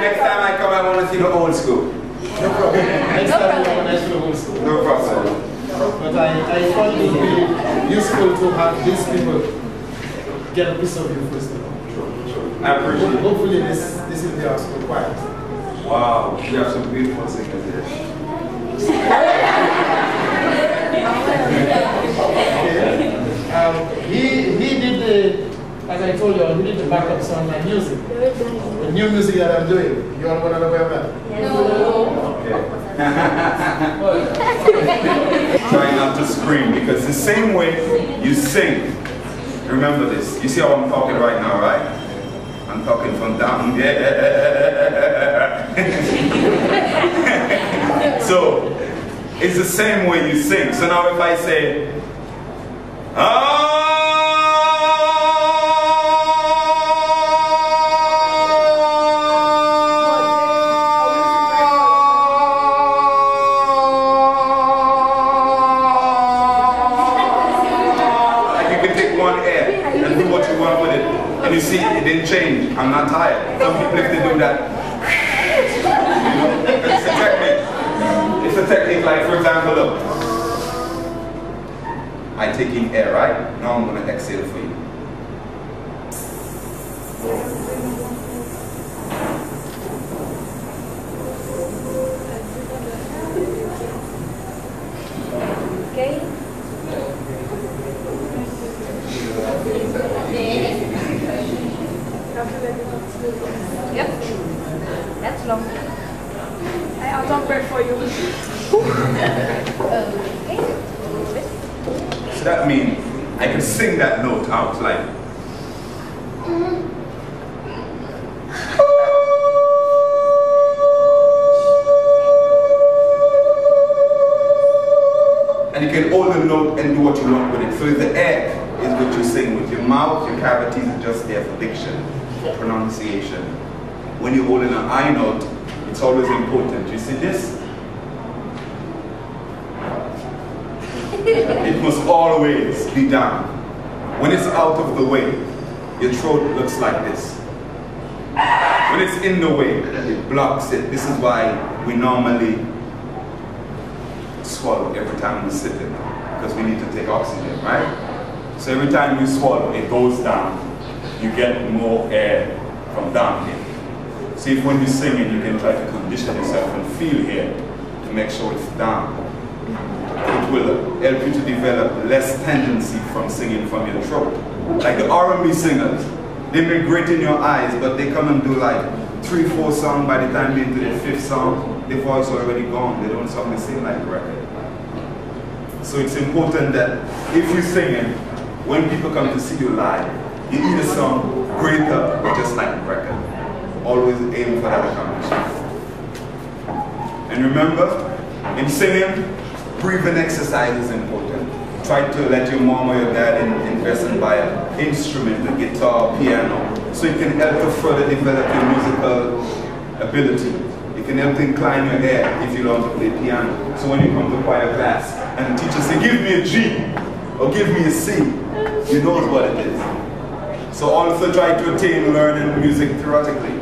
Next time I come, I want to see the old school. No problem. Next time you want to see the old school. No problem. But I thought it would be useful to have these people get a piece of you first of all. I appreciate it. Hopefully this will be our school choir. Wow, you have some beautiful singers here. He did the, as I told you, he did the backups on my music. The new music that I'm doing. You all want to know where that? No. Okay. Try not to scream, because the same way you sing, remember this. You see how I'm talking right now, right? I'm talking from down there. So, it's the same way you sing. So now if I say, you see, it didn't change. I'm not tired. Some people, if they do that, you know, it's a technique. It's a technique, like, for example, look. I take in air, right? Now I'm going to exhale for you. Okay. Yep, that's long. I'll talk back for you. Okay. So that means I can sing that note out like. And you can hold the note and do what you want with it. So the air is what you sing with. Your mouth, your cavities are just there for diction, for pronunciation. When you're holding an I note, it's always important. You see this? It must always be down. When it's out of the way, your throat looks like this. When it's in the way, it blocks it. This is why we normally swallow every time we sit in, because we need to take oxygen, right? So every time you swallow, it goes down. You get more air from down here. See if when you're singing, you can try to condition yourself and feel here to make sure it's down. It will help you to develop less tendency from singing from your throat. Like the R&B singers, they make great in your eyes, but they come and do like 3-4 songs. By the time they're into their 5th song, their voice already gone. They don't sound the same like the record. So it's important that if you're singing, when people come to see you live, you either sound greater or just like the record. Always aim for that accomplishment. And remember, in singing, breathing exercise is important. Try to let your mom or your dad invest and buy an instrument, a guitar, piano, so it can help to further develop your musical ability. It can help to incline your head if you learn to play piano. So when you come to choir class and the teacher says, give me a G or give me a C, you know what it is. So also try to attain learning music theoretically.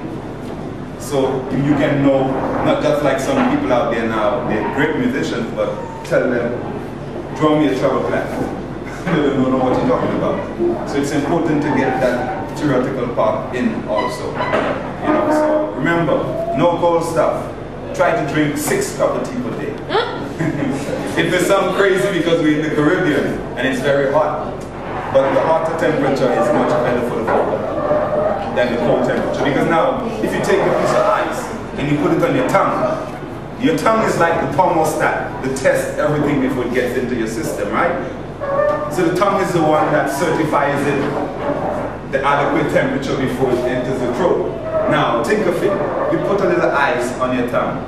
So you can know, not just like some people out there now, they're great musicians, but tell them, draw me a treble clef. They don't know what you're talking about. So it's important to get that theoretical part in also. You know, so remember, no cold stuff. Try to drink 6 cups of tea per day. It may sound crazy because we're in the Caribbean and it's very hot. But the hotter temperature is much better for the body than the cold temperature. Because now, if you take a piece of ice and you put it on your tongue is like the thermostat, the test everything before it gets into your system, right? So the tongue is the one that certifies it, the adequate temperature before it enters the throat. Now, think of it. You put a little ice on your tongue.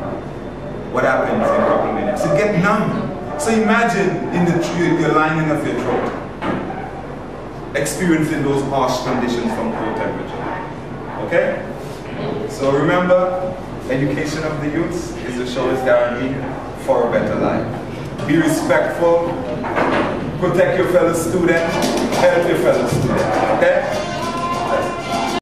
What happens in a couple of minutes? You get numb. So imagine in the lining of your throat, experiencing those harsh conditions from cold temperature. Okay? So remember, education of the youth is the surest guarantee for a better life. Be respectful, protect your fellow student, help your fellow student. Okay?